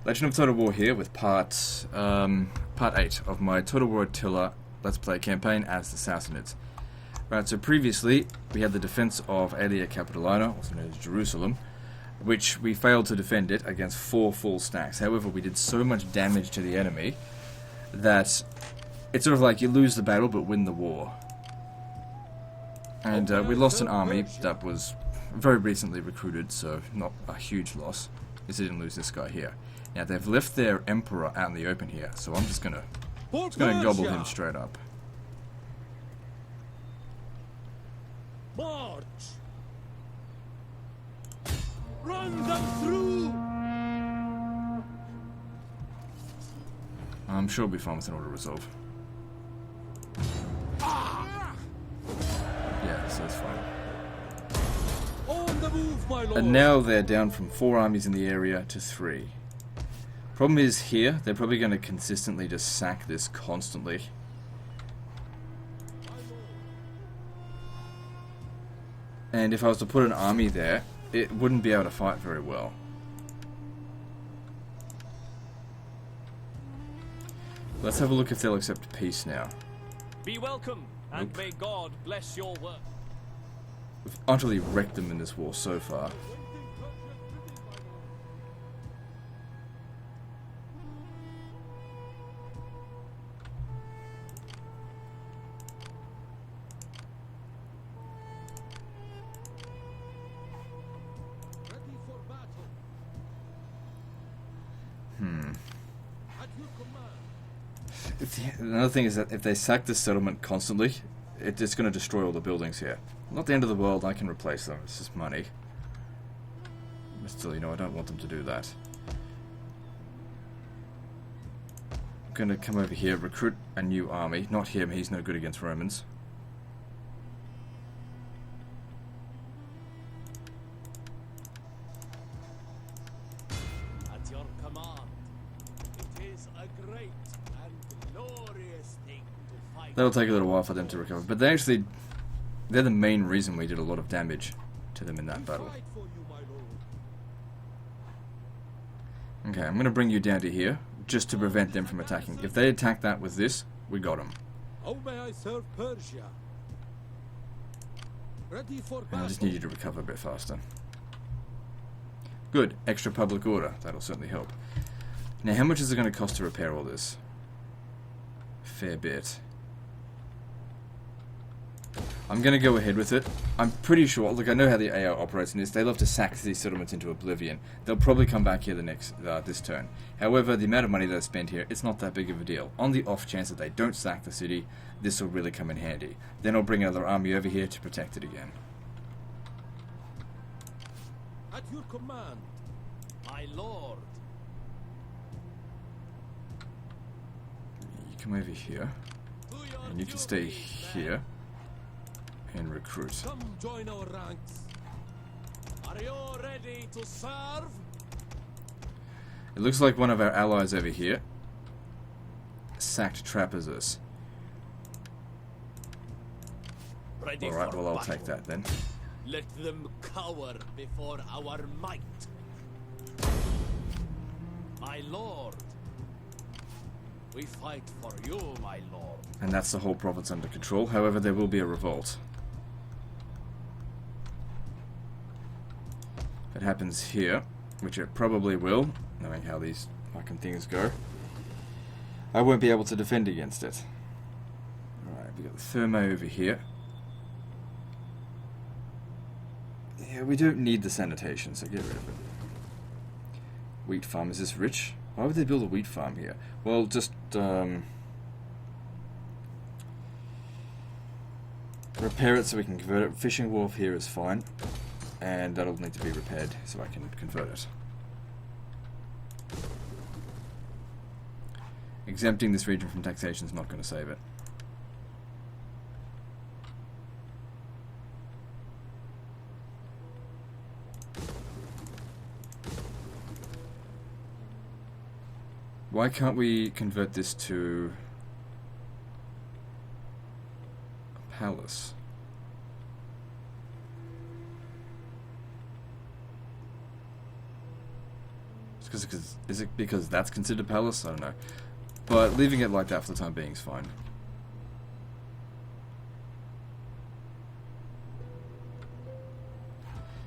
Legend of Total War here with part 8 of my Total War Attila Let's Play campaign as the Sassanids. Right, so previously we had the defense of Aelia Capitolina, also known as Jerusalem, which we failed to defend it against 4 full stacks. However, we did so much damage to the enemy that it's sort of like you lose the battle but win the war. And we lost an army that was very recently recruited, so not a huge loss. Is didn't lose this guy here. Now they've left their emperor out in the open here, so I'm just gonna gobble him straight up. March! Run them through! I'm sure we'll be fine with an auto resolve. Yeah, so that's fine. On the move, my lord! And now they're down from 4 armies in the area to 3. Problem is here, they're probably going to consistently just sack this constantly. And if I was to put an army there, it wouldn't be able to fight very well. Let's have a look if they'll accept peace now. Be welcome, and may God bless your work. We've utterly wrecked them in this war so far. Another thing is that if they sack this settlement constantly, it's going to destroy all the buildings here. Not the end of the world, I can replace them, it's just money. But still, you know, I don't want them to do that. I'm going to come over here, recruit a new army. Not him, he's no good against Romans. At your command, it is a great and glorious thing to fight. That'll take a little while for them to recover, but they're the main reason we did a lot of damage to them in that battle. Fight for you, my lord. Okay, I'm going to bring you down to here, just to prevent them from attacking. If they attack that with this, we got them. How may I serve Persia? Ready for And battle. I just need you to recover a bit faster. Good, extra public order, that'll certainly help. Now, how much is it going to cost to repair all this? Fair bit. I'm going to go ahead with it. I'm pretty sure, look, I know how the AI operates in this. They love to sack these settlements into oblivion. They'll probably come back here this turn. However, the amount of money they spend here, it's not that big of a deal. On the off chance that they don't sack the city, this will really come in handy. Then I'll bring another army over here to protect it again. At your command, my lord. You come over here, and you can stay here and recruit. Come join our ranks. Are you ready to serve? It looks like one of our allies over here sacked Trapezus. Ready Alright, for well, I'll battle. take that then. Let them cower before our might. My lord. We fight for you, my lord. And that's the whole province under control. However, there will be a revolt. If it happens here, which it probably will, knowing how these fucking things go, I won't be able to defend against it. Alright, we got the Thermo over here. Yeah, we don't need the sanitation, so get rid of it. Wheat farm, is this rich? Why would they build a wheat farm here? Well, just repair it so we can convert it. Fishing wharf here is fine, and that'll need to be repaired so I can convert it. Exempting this region from taxation is not going to save it. Why can't we convert this to a palace? Is it because that's considered palace? I don't know. But leaving it like that for the time being is fine.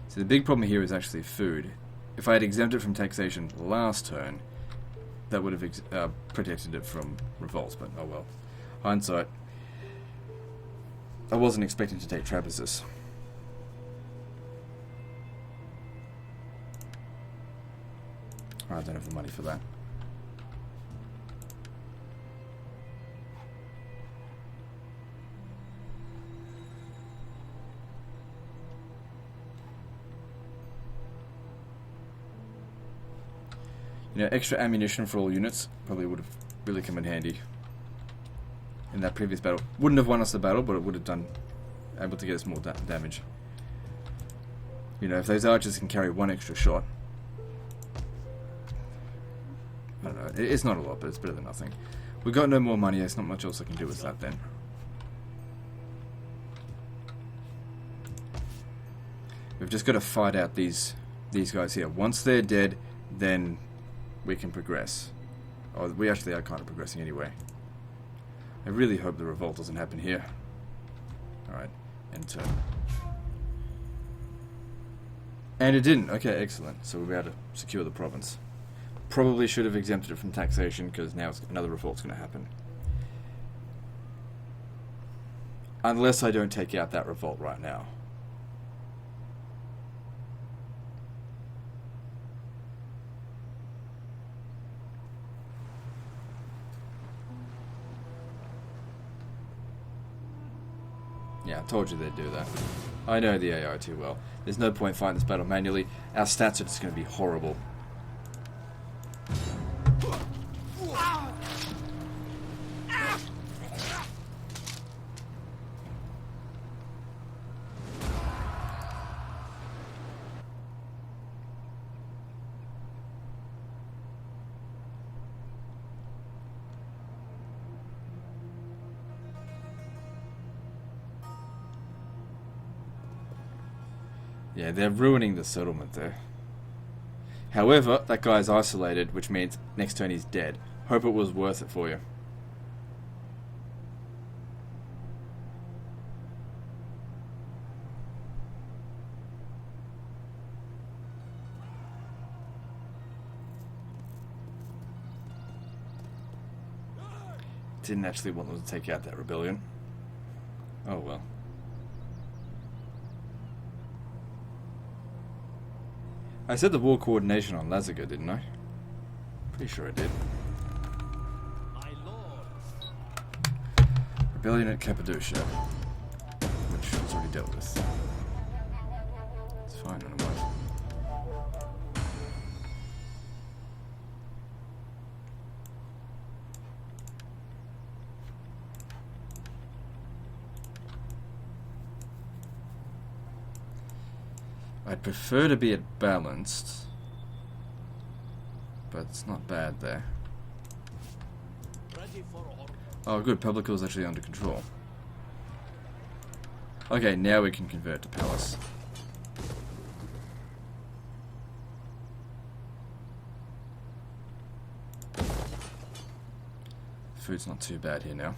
So the big problem here is actually food. If I had exempted from taxation last turn, that would have protected it from revolts, but oh well. Hindsight. I wasn't expecting to take Trapezus. I don't have the money for that. You know, extra ammunition for all units probably would have really come in handy in that previous battle. Wouldn't have won us the battle, but it would have done able to get us more damage. You know, if those archers can carry one extra shot, I don't know. It's not a lot, but it's better than nothing. We've got no more money. There's not much else I can do with that then. We've just got to fight out these guys here. Once they're dead, then we can progress. Oh, we actually are kind of progressing anyway. I really hope the revolt doesn't happen here. Alright, end turn. And it didn't. Okay, excellent. So we'll be able to secure the province. Probably should have exempted it from taxation, because now another revolt's going to happen. Unless I don't take out that revolt right now. Yeah, I told you they'd do that. I know the AI too well. There's no point fighting this battle manually. Our stats are just going to be horrible. Yeah, they're ruining the settlement there. However, that guy's isolated, which means next turn he's dead. Hope it was worth it for you. Didn't actually want them to take out that rebellion. Oh well. I said the war coordination on Lazaga, didn't I? Pretty sure I did. My lord. Rebellion at Cappadocia, which was already dealt with. It's fine, otherwise. I'd prefer to be at balanced, but it's not bad there. Ready for order. Oh good, Publico is actually under control. Okay, now we can convert to palace. Food's not too bad here now.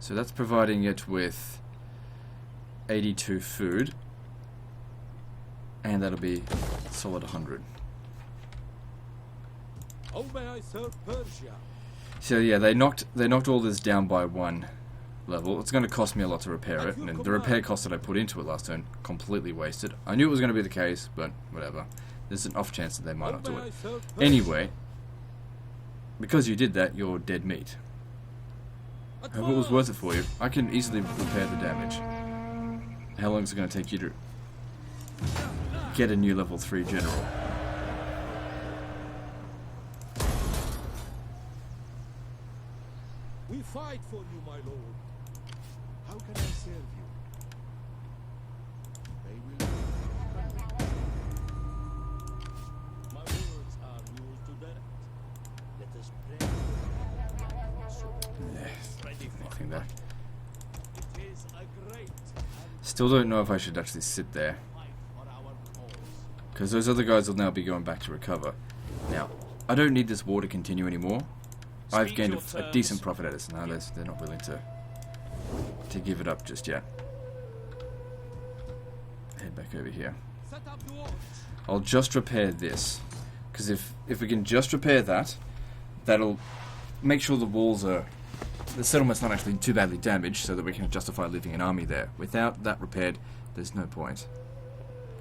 So that's providing it with 82 food, and that'll be solid 100. How may I serve Persia? So yeah, they knocked all this down by one level. It's going to cost me a lot to repair it, and the repair cost that I put into it last turn completely wasted. I knew it was going to be the case, but whatever. There's an off chance that they might not do it. Anyway, because you did that, you're dead meat. I hope it was worth it for you. I can easily repair the damage. How long is it going to take you to get a new level 3 general? We fight for you, my lord. How can I serve you? They will. My words are used to that. Let us pray. Nothing there. is a great Still don't know if I should actually sit there, fight for our cause. because those other guys will now be going back to recover. Now, I don't need this war to continue anymore. I've Speak gained your a terms. decent profit at it, now they're not willing to give it up just yet. Head back over here. Set up the watch. I'll just repair this, because if we can just repair that, that'll make sure the walls are... the settlement's not actually too badly damaged, so that we can justify leaving an army there. Without that repaired, there's no point.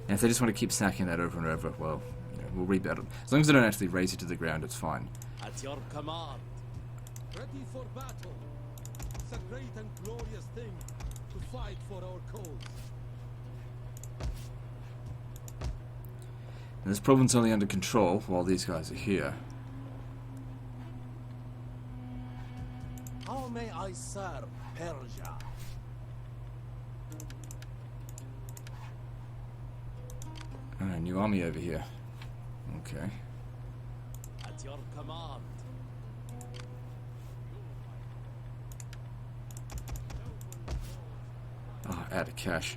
And if they just want to keep sacking that over and over, well, you know, we'll rebuild it. As long as they don't actually raise it to the ground, it's fine. At your command. Ready for battle. It's a great and glorious thing to fight for our cause. And this province only under control while these guys are here. How may I serve Persia? Ah, new army over here. Okay. At your command. Ah, out of cash.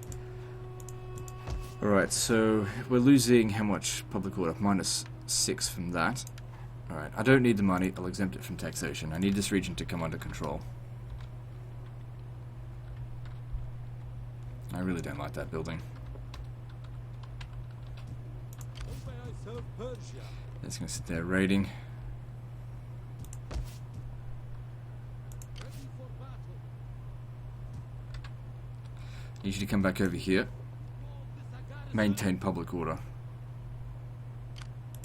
Alright, so we're losing how much public order? -6 from that. Alright, I don't need the money, I'll exempt it from taxation. I need this region to come under control. I really don't like that building. How may I serve Persia? It's going to sit there raiding. Ready for battle. Need you to come back over here. Maintain public order.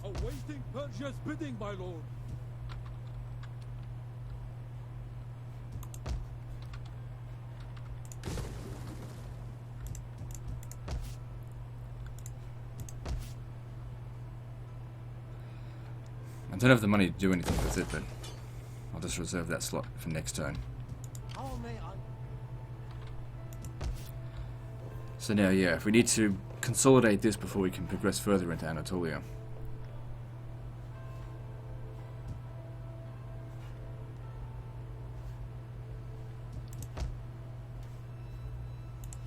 Awaiting Persia's bidding, my lord. I don't have the money to do anything with it, but I'll just reserve that slot for next turn. How may I? So now, yeah, if we need to consolidate this before we can progress further into Anatolia.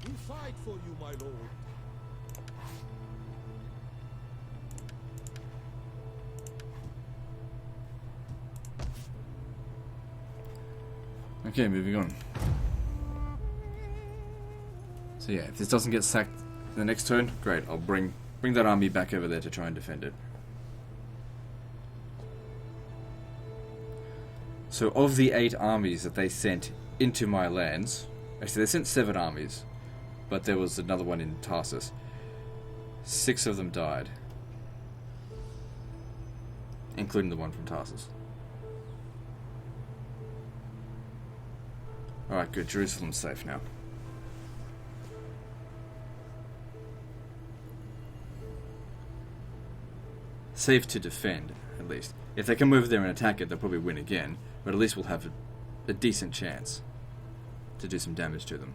We fight for you, my lord. Okay, moving on. So yeah, if this doesn't get sacked the next turn, great, I'll bring that army back over there to try and defend it. So of the 8 armies that they sent into my lands, actually they sent 7 armies, but there was another one in Tarsus. 6 of them died, including the one from Tarsus. Alright, good, Jerusalem's safe now. Safe to defend, at least. If they come over there and attack it, they'll probably win again, but at least we'll have a decent chance to do some damage to them.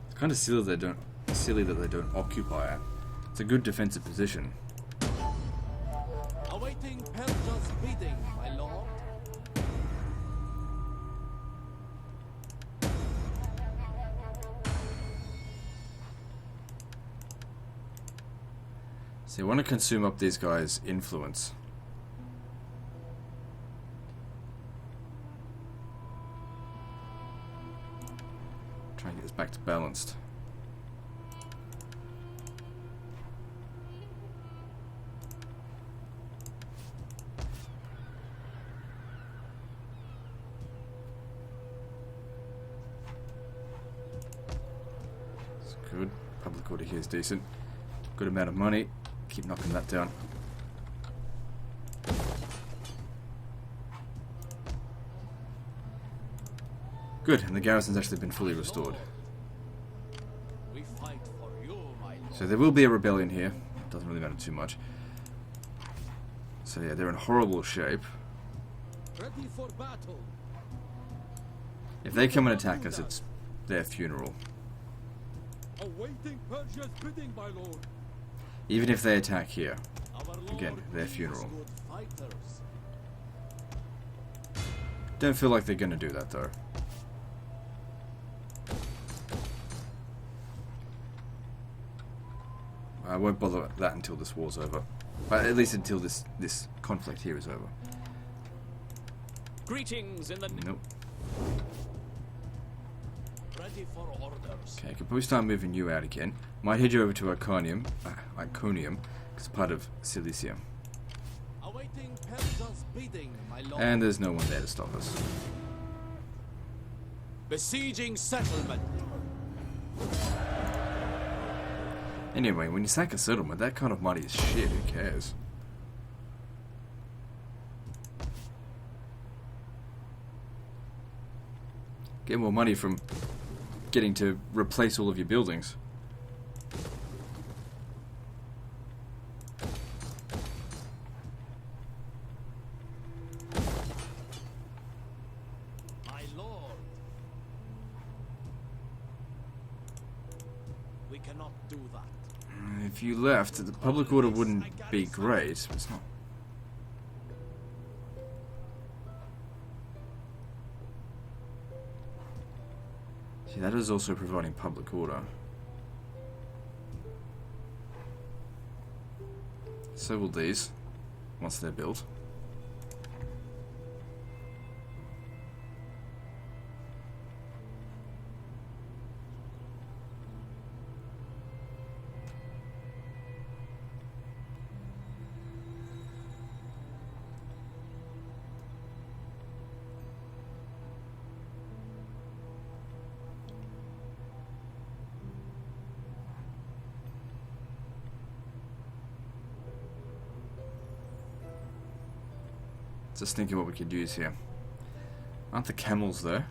It's kind of silly that they don't occupy it. It's a good defensive position. Awaiting Persia's bidding, my lord. So you want to consume up these guys' influence. Try and get this back to balanced. It's good. Public order here is decent. Good amount of money. Keep knocking that down. Good, and the garrison's actually been fully restored. We fight for you, my lord. So there will be a rebellion here. It doesn't really matter too much. So yeah, they're in horrible shape. Ready for battle. If they come and attack us, it's their funeral. Awaiting Persia's bidding, my lord. Even if they attack here. Our lord Again, their needs funeral. good fighters. Don't feel like they're gonna do that though. I won't bother with that until this war's over. But at least until this conflict here is over. Greetings in the... Nope. Ready for orders. Okay, I could probably start moving you out again. Might head you over to Iconium, because it's part of Cilicia. Awaiting Persia's bidding, my lord. And there's no one there to stop us. Besieging settlement. Anyway, when you sack a settlement, that kind of money is shit, who cares? Get more money from getting to replace all of your buildings. My lord. We cannot do that. If you left, the public order wouldn't be great, but it's not. See, that is also providing public order. So will these, once they're built. Just thinking what we could use here. Aren't the camels there?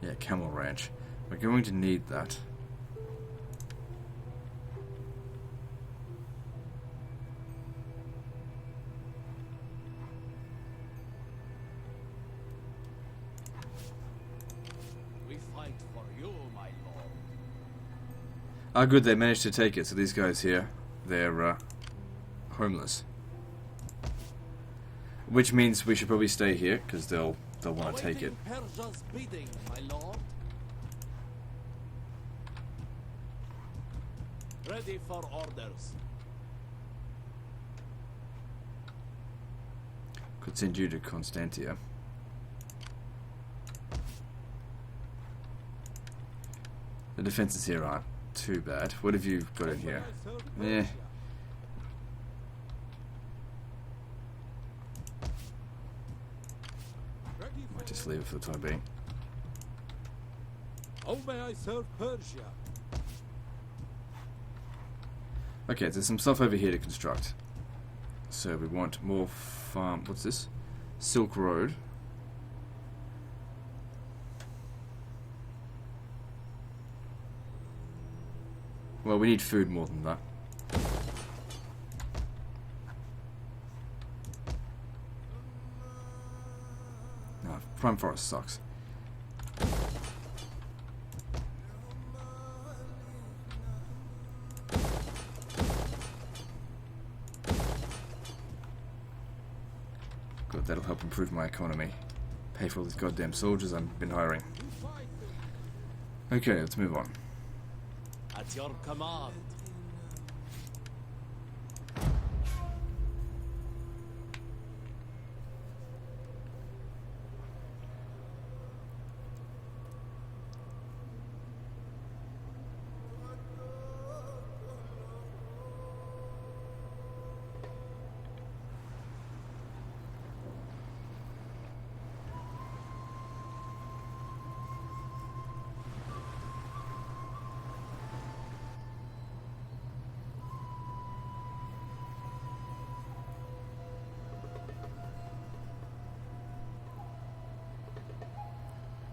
Yeah, camel ranch. We're going to need that. We fight for you, my lord. Ah, good, they managed to take it. So these guys here, they're homeless. Which means we should probably stay here, because they'll want to take it. Persia's bidding, my lord. Ready for orders. Could send you to Constantia. The defenses here aren't too bad. What have you got in here? Yeah. Might just leave it for the time being. How may I serve Persia? Okay, there's some stuff over here to construct. So we want more farm. What's this? Silk Road. Well, we need food more than that. No, Prime Forest sucks. Good, that'll help improve my economy. Pay for all these goddamn soldiers I've been hiring. Okay, let's move on. At your command.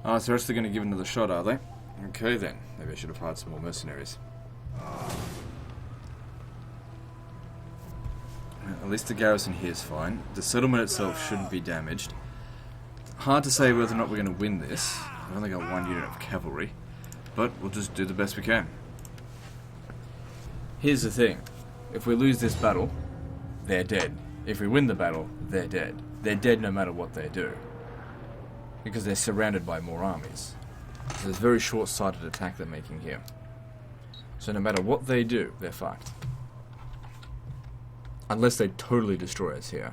Ah, so they're actually going to give it another shot, are they? Okay then. Maybe I should have hired some more mercenaries. At least the garrison here is fine. The settlement itself shouldn't be damaged. Hard to say whether or not we're going to win this. I've only got one unit of cavalry. But we'll just do the best we can. Here's the thing. If we lose this battle, they're dead. If we win the battle, they're dead. They're dead no matter what they do. Because they're surrounded by more armies. So it's a very short-sighted attack they're making here. So no matter what they do, they're fucked. Unless they totally destroy us here.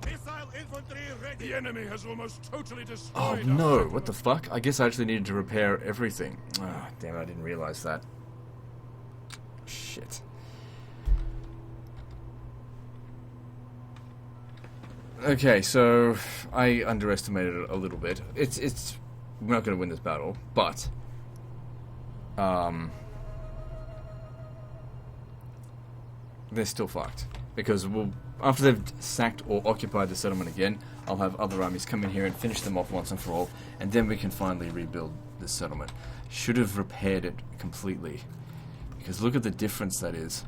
Missile infantry ready. The enemy has almost totally Oh destroyed no, us. what the fuck? I guess I actually needed to repair everything. Ah, damn it, I didn't realize that. Shit. Okay, so I underestimated it a little bit. It's we're not going to win this battle, but they're still fucked because after they've sacked or occupied the settlement again, I'll have other armies come in here and finish them off once and for all, and then we can finally rebuild this settlement. Should have repaired it completely, because look at the difference that is.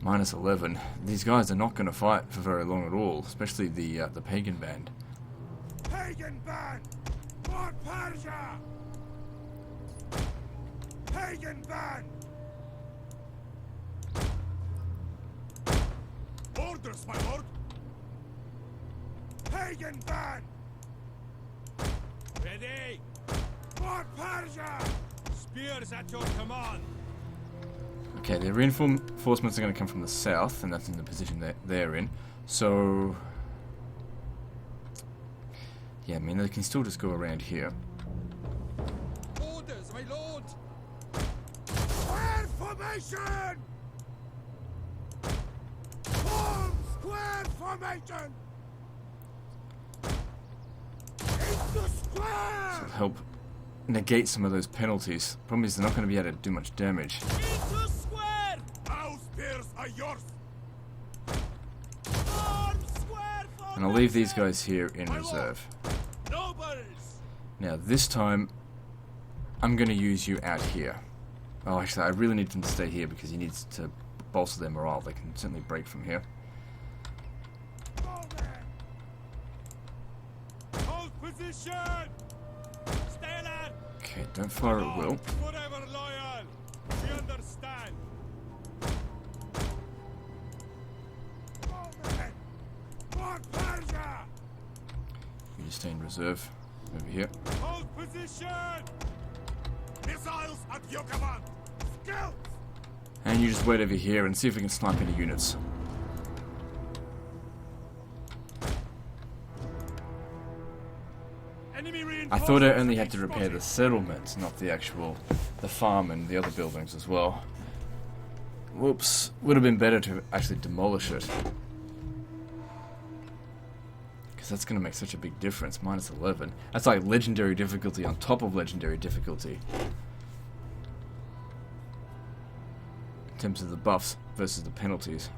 Minus 11. These guys are not going to fight for very long at all, especially the pagan band. Pagan band! For Persia! Pagan band! Orders, my lord! Pagan band! Ready! For Persia! Spears at your command! Okay, the reinforcements are going to come from the south, and that's in the position they're in. So, yeah, I mean, they can still just go around here. Orders, my lord! Square formation! Form square formation! Into square! So help negate some of those penalties. Problem is, they're not going to be able to do much damage. Into square! Our spears are yours! Form square And I'll leave these guys here in reserve. Nobles! Now, this time, I'm going to use you out here. Oh, actually, I really need them to stay here because he needs to bolster their morale. They can certainly break from here. Hold position! Stay alert! Okay, don't fire at will. Forever loyal! We understand! For Persia! You just stay in reserve over here. Hold position! Missiles at your command! Skills! And you just wait over here and see if we can snipe any units. Enemy I thought I only had to repair the settlement, not the farm and the other buildings as well. Whoops. Would have been better to actually demolish it. Because that's going to make such a big difference. Minus 11. That's like legendary difficulty on top of legendary difficulty. In terms of the buffs versus the penalties.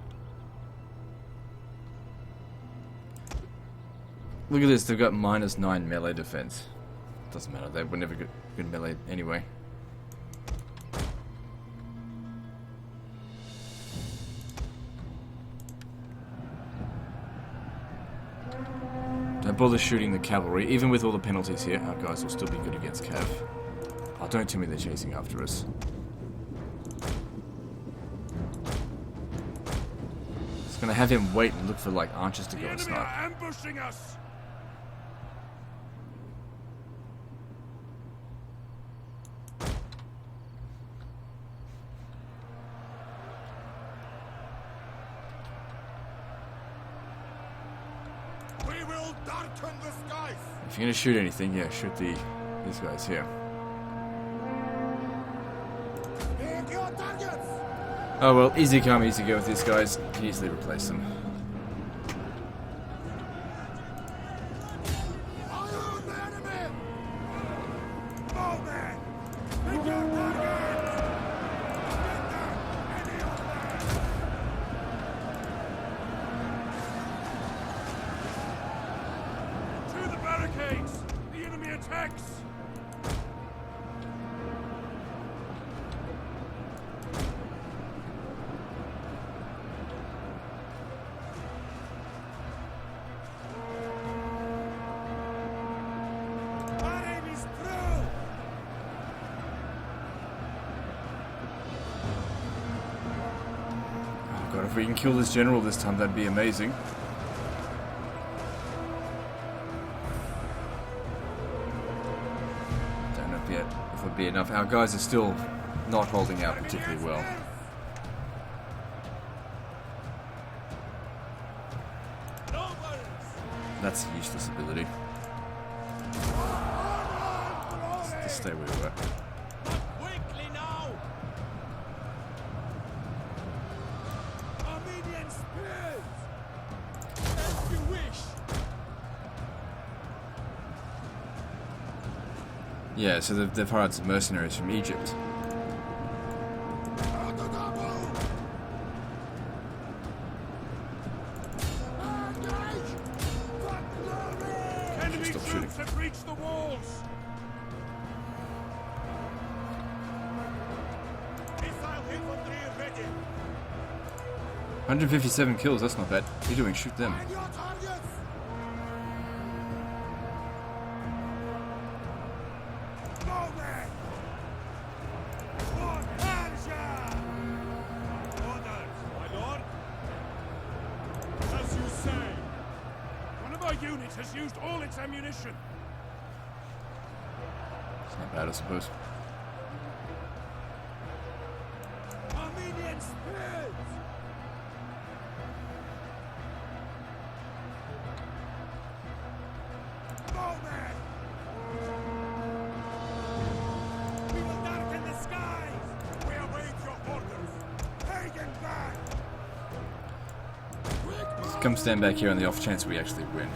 Look at this, they've got minus 9 melee defense. Doesn't matter, they were never good melee anyway. Don't bother shooting the cavalry. Even with all the penalties here, our guys will still be good against cav. Oh, don't tell me they're chasing after us. It's gonna have him wait and look for like archers to go and snipe. ambushing us! We will darken the skies! If you're gonna shoot anything, yeah, shoot these guys here. Pick your targets! Oh well, easy come, easy go with these guys. Can easily replace them. Fire on the enemy! Bowman! Pick your targets! Get them! Any of them! To the barricades! The enemy attacks! Our aim is through! Oh god, if we can kill this general this time, that'd be amazing. Don't know if it would be enough. Our guys are still not holding out particularly well. That's a useless ability. Just stay where we were. Quickly now! Armenian spears! As you wish! Yeah, so they've hired some mercenaries from Egypt. Enemy Stop shooting. troops have reached the walls. Missile infantry ready! 157 kills, that's not bad. What are you doing? Shoot them. Find your targets! Bowman! For Persia! Orders, my lord! As you say! One of our units has used all its ammunition. It's not bad, I suppose. Armenian spears! Bowman! We will darken the skies! We await your orders. Pagan back! Let's come stand back here on the off chance we actually win.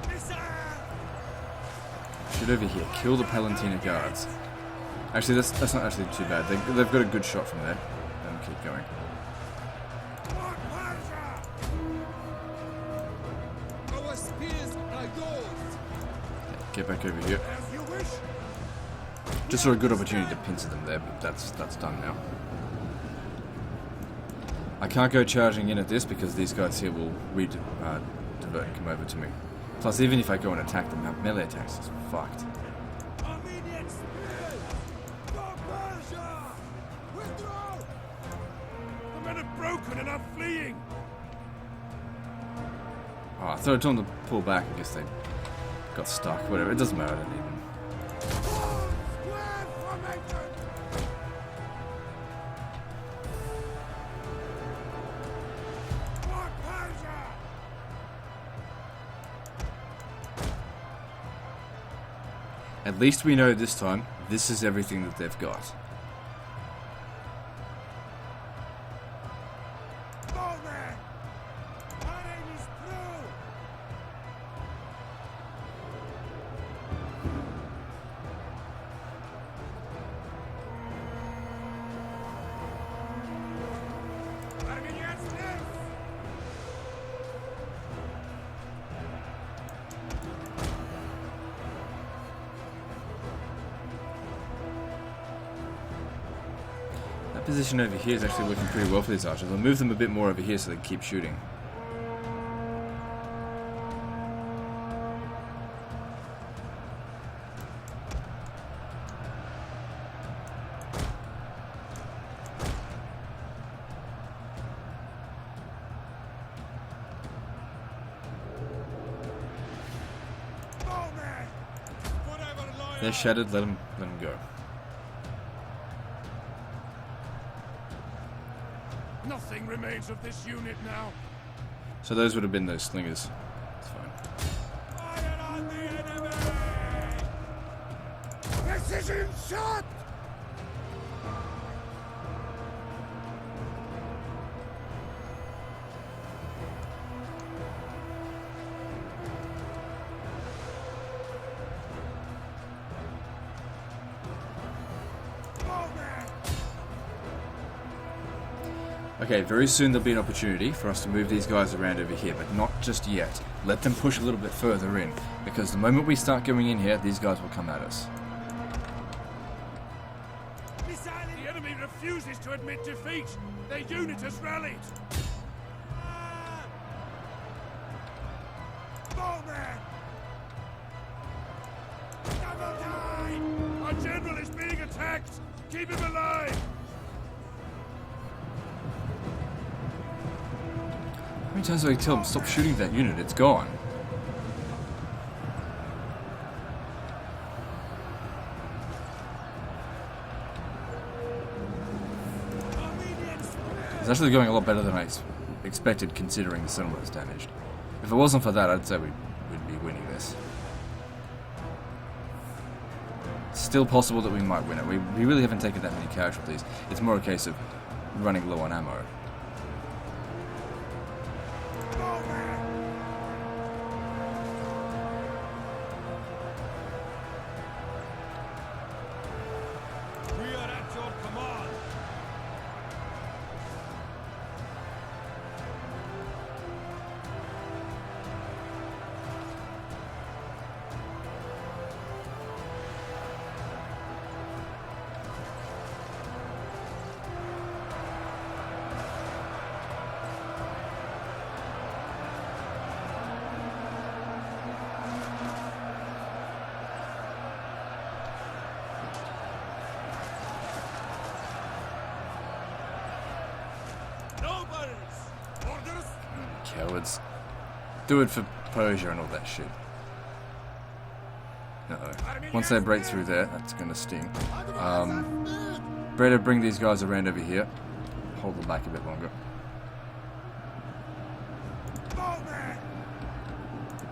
Missile! Shoot over here. Kill the Palantina guards. Actually, that's not actually too bad. They've got a good shot from there. Keep going. For Persia! Our spears are yours! Get back over here. As you wish. Just saw a good opportunity to pincer them there, but that's done now. I can't go charging in at this because these guys here will divert and come over to me. Plus, even if I go and attack them, melee attacks is fucked. Armenian spears! For Persia! Withdraw! The men are broken and are fleeing. Oh, I thought I told them to pull back. I guess they got stuck. Whatever, it doesn't matter. I don't need them. Square formation! For Persia! At least we know this time, this is everything that they've got. Bowman! Our aim is through! Armenians live! That position over here is actually working pretty well for these archers. I'll move them a bit more over here so they can keep shooting. Bowman! Forever loyal! They're shattered, let them go. Nothing remains of this unit now. So those would have been those slingers. It's fine. Fire on the enemy! Precision shot! Bowman! Okay, very soon there'll be an opportunity for us to move these guys around over here, but not just yet. Let them push a little bit further in, because the moment we start going in here, these guys will come at us. Missile in The enemy refuses to admit defeat. Their unit has rallied. Bowman! Double time! Our general is being attacked. Keep him alive. How many times do I tell them, stop shooting that unit, it's gone. Armenian spears! It's actually going a lot better than I expected considering the settlement is damaged. If it wasn't for that, I'd say we'd be winning this. It's still possible that we might win it. We really haven't taken that many casualties. It's more a case of running low on ammo. We are at your command. Orders? Cowards. Do it for Persia and all that shit. Uh-oh. Once they break through there, that's gonna sting. Better bring these guys around over here. Hold them back a bit longer. Bowman!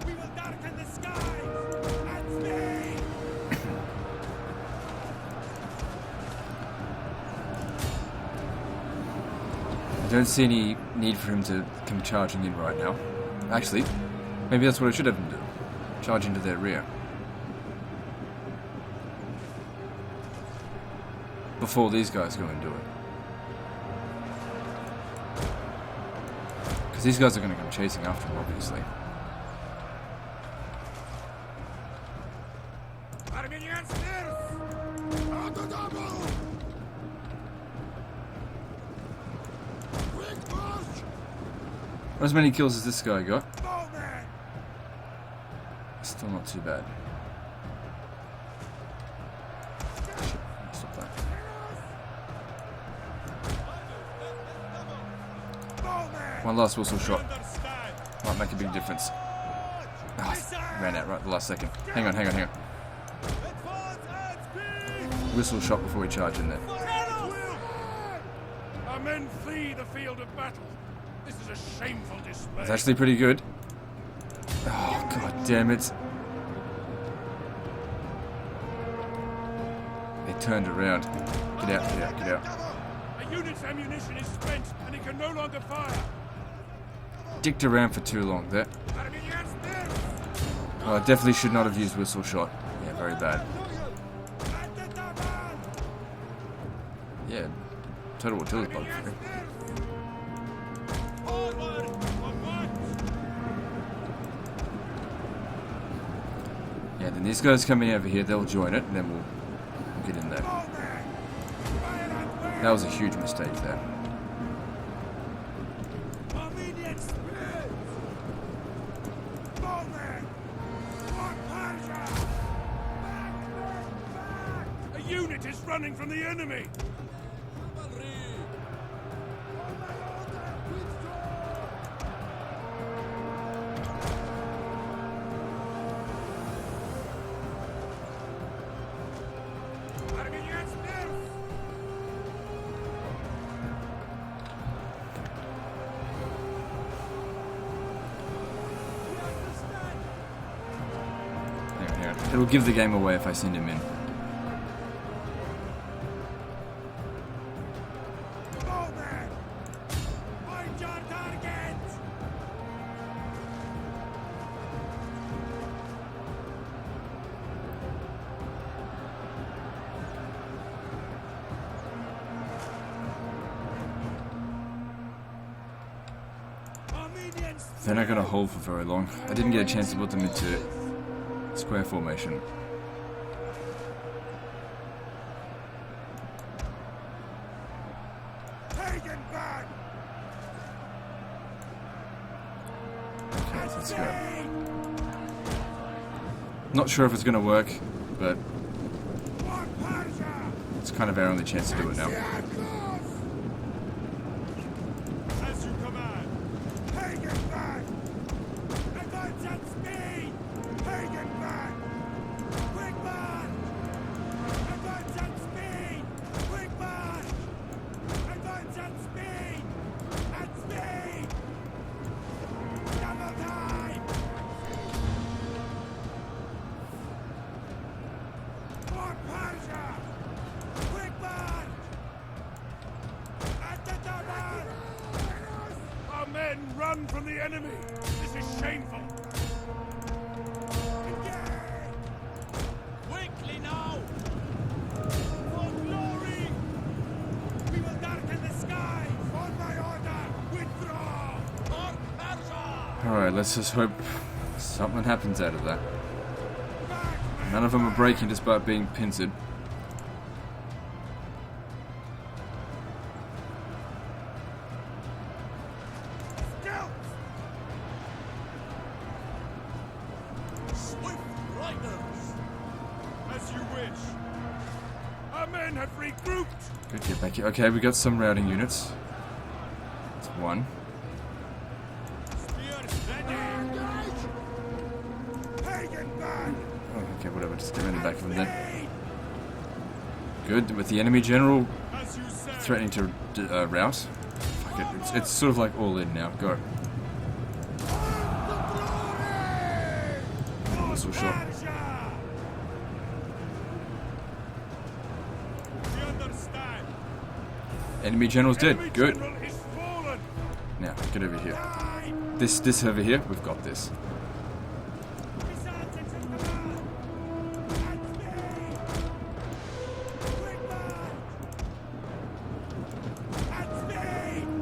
We will darken the skies! At speed! I don't see any need for him to come charging in right now. Actually, maybe that's what I should have him do. Charge into their rear. Before these guys go and do it. Because these guys are going to come chasing after him, obviously. Armenian spears! Auto double! Quick march! Not as many kills as this guy got. Bowman! Still not too bad. Shit, stop that. Bowman! One last whistle shot. Understand! Might make a big difference. Ah, ran out right at the last second. Hang on. Advance at speed! Whistle shot before we charge in there. Our men flee the field of battle. This is a shameful display. It's actually pretty good. Oh, god damn it. They turned around. Get out. A unit's ammunition is spent and it can no longer fire. Dicked around for too long there. Armenian spears! Oh, I definitely should not have used whistle shot. Yeah, very bad. At the taban! Yeah, Total Attila's bug. Armenian spears! Forward! For march! Yeah, then these guys coming over here, they'll join it, and then we'll get in there. Bowman! Fire at will! That was a huge mistake there. Armenian spears! Bowman! On Persia! Back! A unit is running from the enemy! Armenian spears! Hang on. It'll give the game away if I send him in. Bowman! Find your target! Armenian They're not going to hold for very long. I didn't get a chance to put them into square formation. pagan band! Okay, let's go. Not sure if it's going to work, but On Persia! it's kind of our only chance to do it now. As you command! Pagan band! Advance at speed! Pagan band! Quick march! Advance at speed! Quick march! Advance at speed! At speed! run from the enemy. This is shameful. Quickly now! For glory! We will darken the sky! On my order, withdraw! For Persia! Alright, let's just hope something happens out of that. None of them are breaking despite being pincered. Swift riders! As you wish. Our men have regrouped. Good, get back here. Okay, we got some routing units. That's one. Spears ready. Engage. Pagan band. Oh, okay, whatever. Just get in the back of them then. Good, with the enemy general As you said. threatening to rout. Fuck it, it's sort of like all in now. Go. Missile shot. Persia. We understand. Enemy general's dead. Enemy Good. general is fallen. Now, get over here. Die. This over here, we've got this.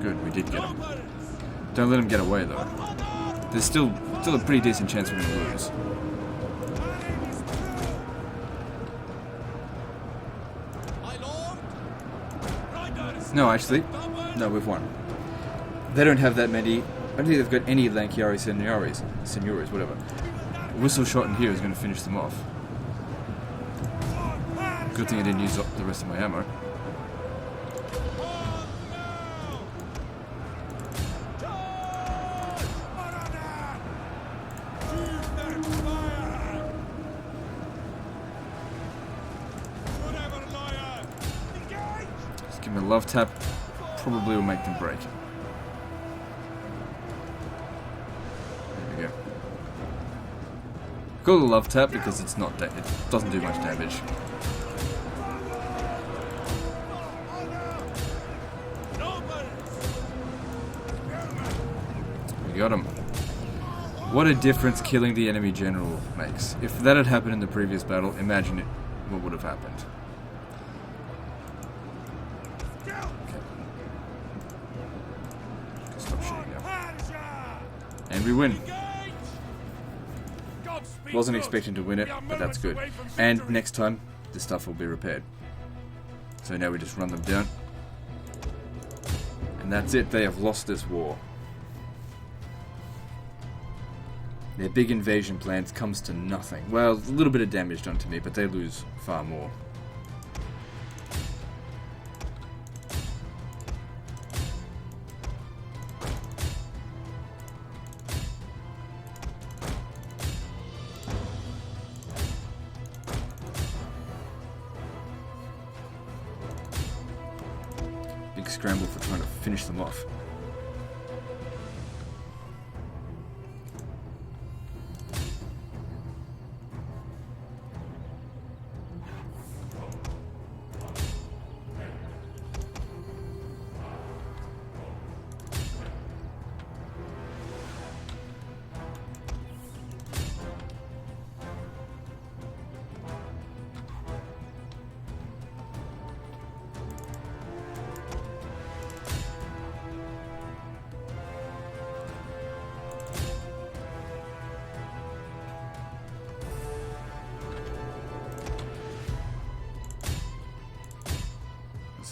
Good, we did get him. Don't let him get away though. There's still a pretty decent chance we're gonna lose. My lord! Riders! No, actually, no, we've won. They don't have that many. I don't think they've got any Lankiari Signoris, whatever. A whistle shot in here is going to finish them off. Good thing I didn't use up the rest of my ammo. Just give me a love tap. Probably will make them break. There we go. Call it a love tap because it's not. It doesn't do much damage. We got him. What a difference killing the enemy general makes. If that had happened in the previous battle, imagine what would have happened. Stop shooting now. And we win. Wasn't expecting to win it, but that's good. And next time, the stuff will be repaired. So now we just run them down. And that's it. They have lost this war. Their big invasion plans comes to nothing. Well, a little bit of damage done to me, but they lose far more. Big scramble for trying to finish them off.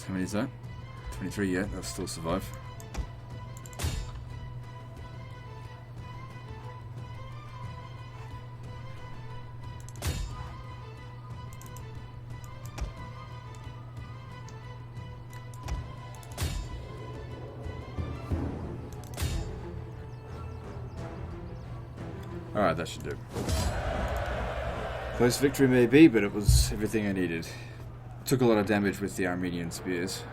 How many is that? 23 yet, they'll still survive. Alright, that should do. Close victory may be, but it was everything I needed. Took a lot of damage with the Armenian spears.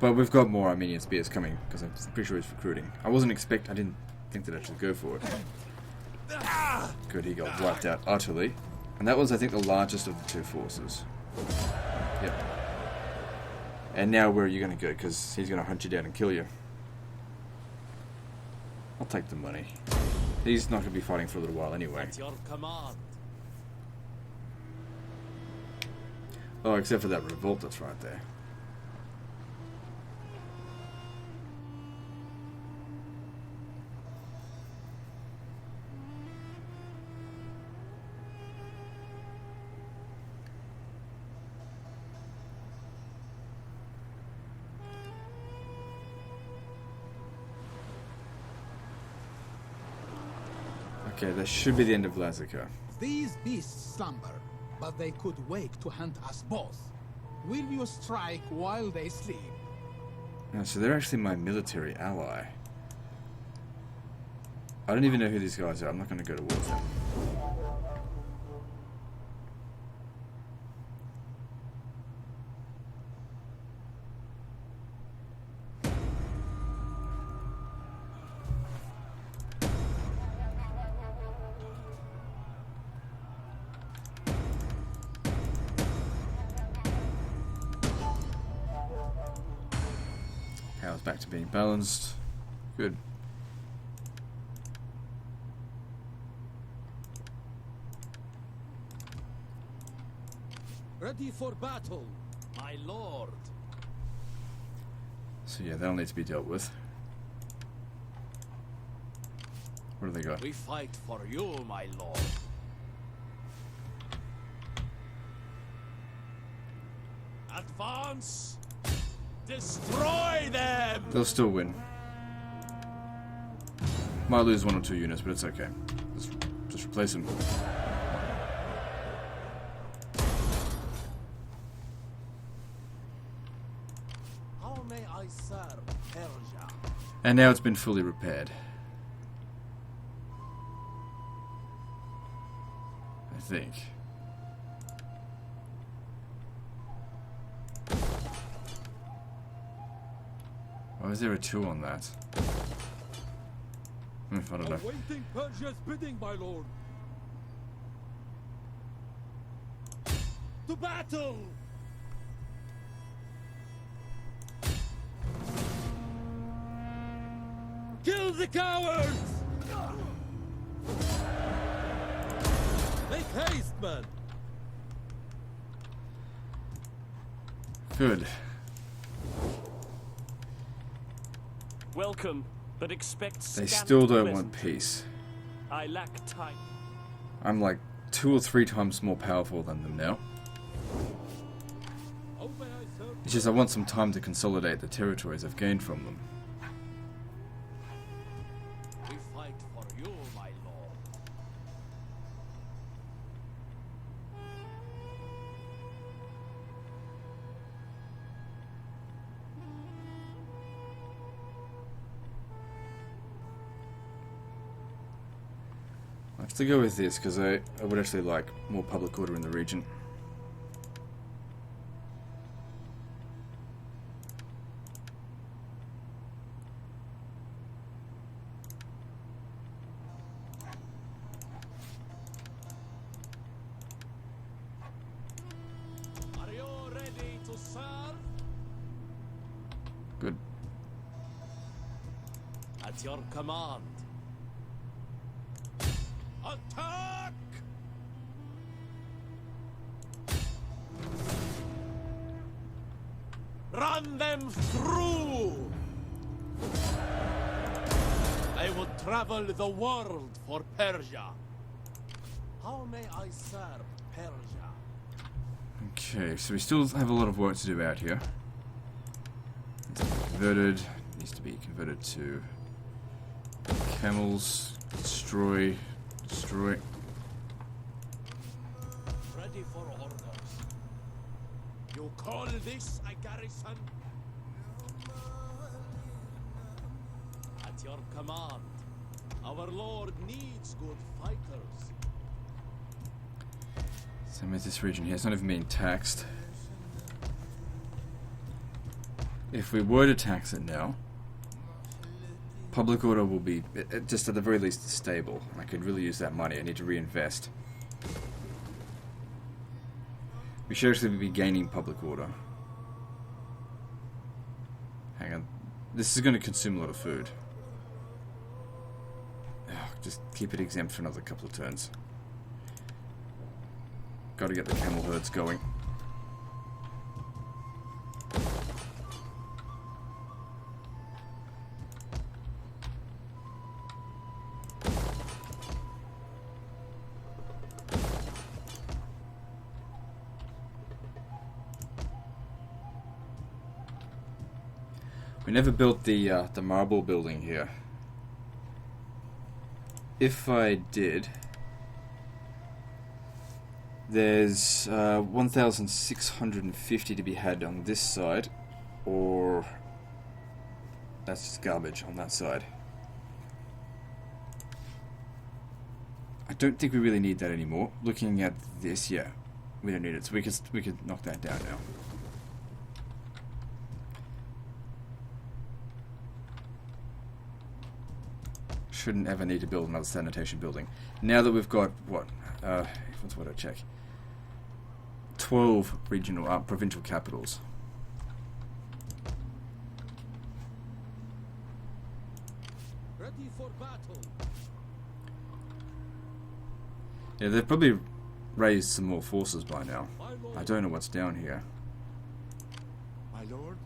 But we've got more Armenian spears coming, because I'm pretty sure he's recruiting. I didn't think that I should go for it. Good, he got wiped out utterly. And that was, I think, the largest of the two forces. Yep. And now where are you going to go? Because he's going to hunt you down and kill you. I'll take the money. He's not going to be fighting for a little while anyway. At your command. Oh, except for that revolt that's right there. Okay, that should be the end of Lazica. These beasts slumber, but they could wake to hunt us both. Will you strike while they sleep? So they're actually my military ally. I don't even know who these guys are. I'm not going to go towards them. Power's back to being balanced. Good. Ready for battle, my lord. So yeah, that'll need to be dealt with. What do they got? We fight for you, my lord. Advance! Destroy them! They'll still win. Might lose 1 or 2 units, but it's okay. Just replace them. How may I serve Persia? And now it's been fully repaired. I think. Why is there a 2 on that? I don't know. Awaiting Persia's bidding, my lord. To battle! Kill the cowards! Make haste, man! Good. Welcome, but expect They scant still don't want pleasantry. peace. I lack time. I'm like 2 or 3 times more powerful than them now. How may I serve? It's just I want some time to consolidate the territories I've gained from them. We fight for you, my lord. I have to go with this because I would actually like more public order in the region. Are you ready to serve? Good. At your command. Attack! Run them through! I would travel the world for Persia. How may I serve Persia? Okay, so we still have a lot of work to do out here. Needs to be converted. Needs to be converted to camels. Destroy. Destroy. Ready for orders. You call this a garrison? At your command. Our lord needs good fighters. So this region here, it's not even being taxed. If we were to tax it now, public order will be, just at the very least, stable. I could really use that money. I need to reinvest. We should actually be gaining public order. Hang on. This is going to consume a lot of food. keep it exempt for another couple of turns. Got to get the camel herds going. We never built the marble building here. If I did, there's 1,650 to be had on this side, or that's just garbage on that side. I don't think we really need that anymore. Looking at this, yeah, we don't need it, so we could knock that down now. Shouldn't ever need to build another sanitation building. Now that we've got, what I check? 12 regional, provincial capitals. Ready for battle. Yeah, they've probably raised some more forces by now. My lord. I don't know what's down here. My lord?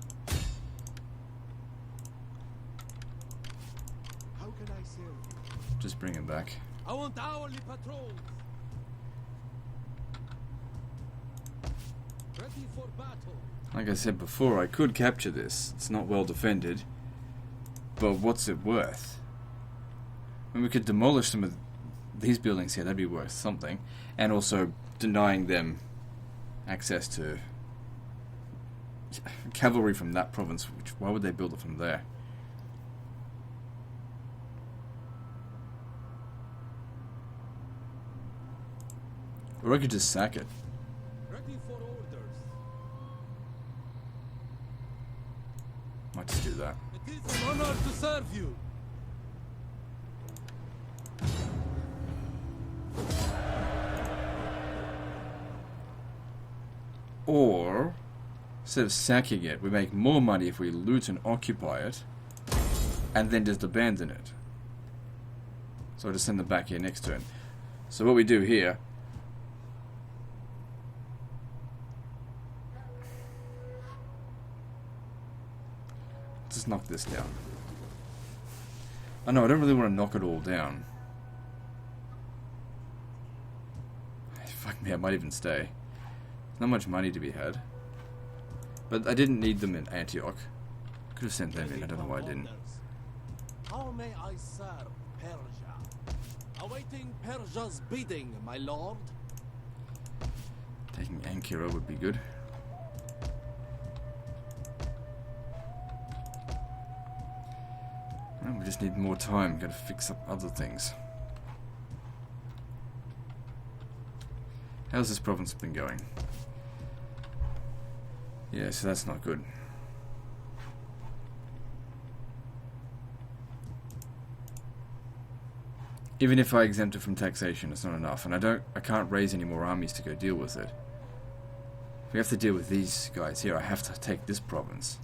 How can I serve you? Just bring him back. I want hourly patrols. Ready for battle. Like I said before, I could capture this. It's not well defended. But what's it worth? I mean, we could demolish some of these buildings here. That'd be worth something. And also denying them access to cavalry from that province. Why would they build it from there? Or I could just sack it. Ready for orders. Might just do that. It is an honor to serve you. Or, instead of sacking it, we make more money if we loot and occupy it, and then just abandon it. So I'll just send them back here next turn. So what we do here... Just knock this down. Oh no, I don't really want to knock it all down. Fuck me, I might even stay. Not much money to be had. But I didn't need them in Antioch. Could have sent them in, I don't know why I didn't. How may I serve Persia? Awaiting Persia's bidding, my lord. Taking Ankara would be good. Well, we just need more time, gotta fix up other things. How's this province been going? Yeah, so that's not good. Even if I exempt it from taxation, it's not enough, and I can't raise any more armies to go deal with it. If we have to deal with these guys here, I have to take this province.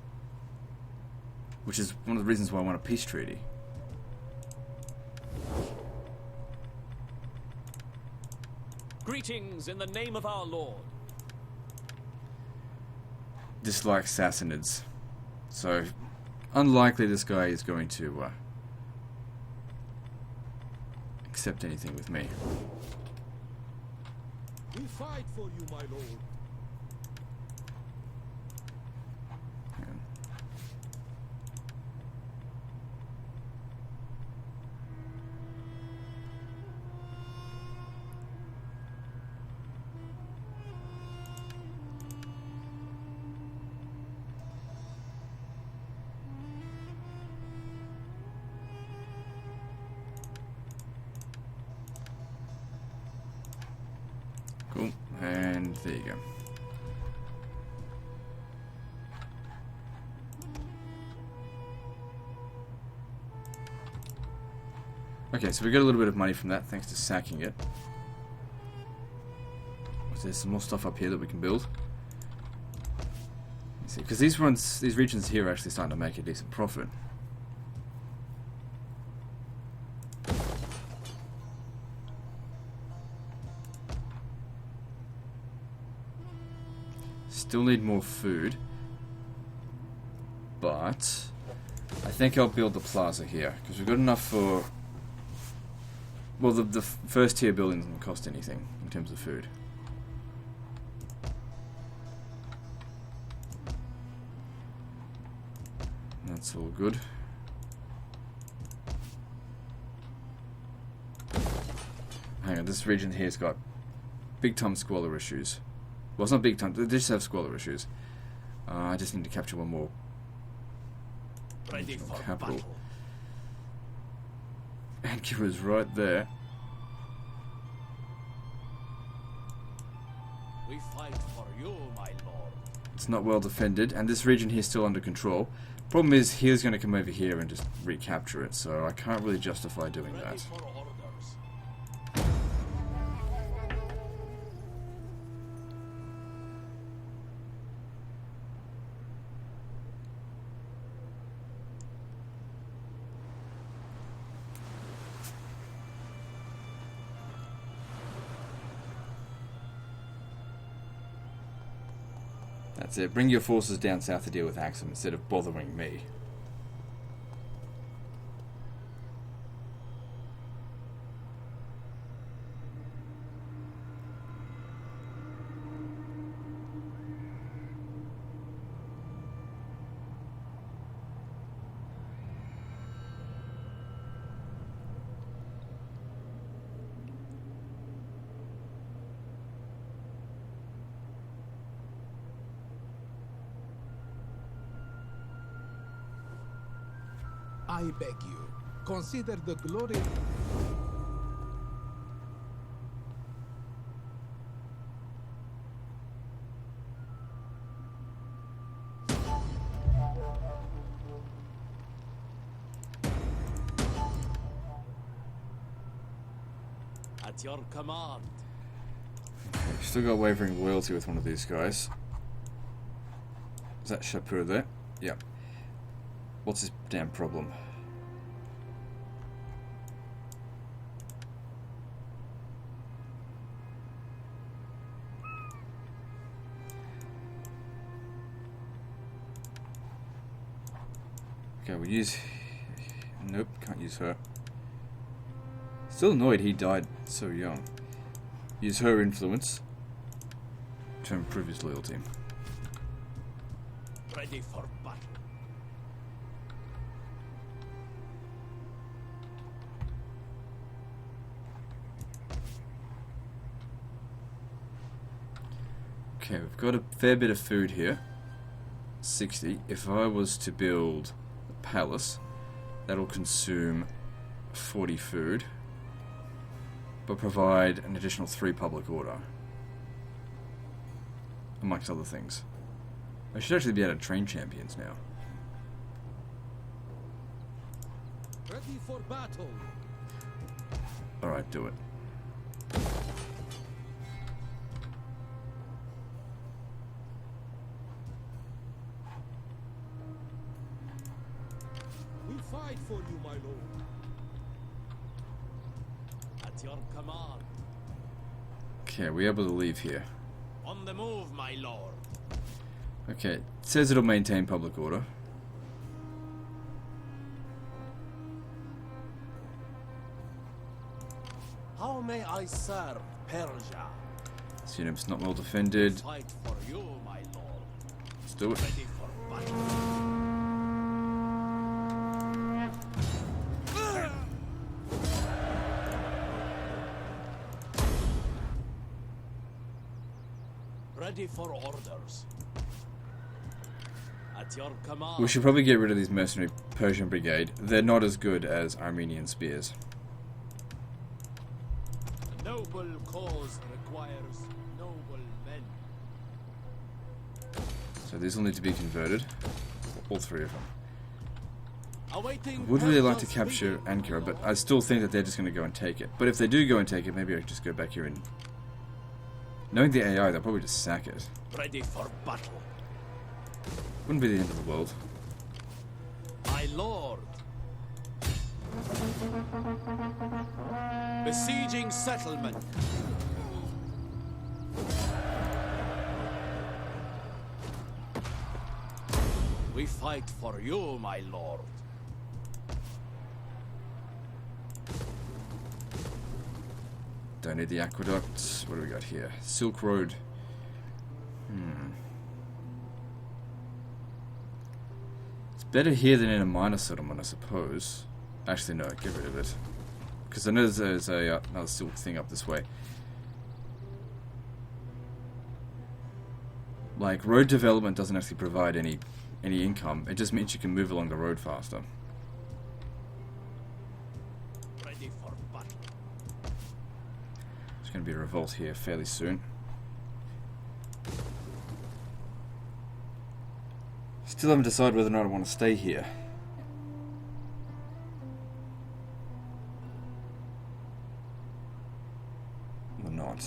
Which is one of the reasons why I want a peace treaty. Greetings in the name of our Lord. Dislike Sassanids. So, unlikely this guy is going to accept anything with me. We fight for you, my lord. Cool, and there you go. Okay, so we got a little bit of money from that thanks to sacking it. There's some more stuff up here that we can build. Let's see, because these regions here are actually starting to make a decent profit. Still need more food. But I think I'll build the plaza here, because we've got enough for... Well, the first tier building doesn't cost anything in terms of food. That's all good. Hang on, this region here's got big time squalor issues. Well, it's not big time, they just have squalor issues. I just need to capture one more Ready for capital. battle. Ankara's right there. We fight for you, my lord. It's not well defended, and this region here is still under control. Problem is, he's going to come over here and just recapture it, so I can't really justify doing Ready that. for orders. That's it. Bring your forces down south to deal with Axum instead of bothering me. I beg you, consider the glory... At your command. Still got wavering loyalty with one of these guys. Is that Shapur there? Yep. What's his damn problem? Okay, we'll use... Nope, can't use her. Still annoyed he died so young. Use her influence to improve his loyalty. Ready for battle. Okay, we've got a fair bit of food here. 60. If I was to build a palace, that'll consume 40 food, but provide an additional 3 public order, amongst other things. I should actually be able to train champions now. Ready for battle. Alright, do it. We fight for you, my lord. At your command. Okay, we're able to leave here. On the move, my lord. Okay, it says it'll maintain public order. How may I serve Persia? This unit's not well defended. Fight for you, my lord. Let's do it. Ready for battle. Ready for orders. At your command. We should probably get rid of these mercenary Persian brigade. They're not as good as Armenian spears. A noble cause requires noble men. So these will need to be converted. All 3 of them. Awaiting I would really like to Persia's capture bidding. Ankara, but I still think that they're just going to go and take it. But if they do go and take it, maybe I could just go back here and... Knowing the AI, they'll probably just sack it. Ready for battle. Wouldn't be the end of the world. My lord. Besieging settlement. We fight for you, my lord. Don't need the aqueducts. What do we got here? Silk Road. It's better here than in a minor settlement, I suppose. Actually, no, get rid of it. Because I know there's another silk thing up this way. Like, road development doesn't actually provide any income. It just means you can move along the road faster. Ready for battle. There's going to be a revolt here fairly soon. Still haven't decided whether or not I want to stay here. Or not.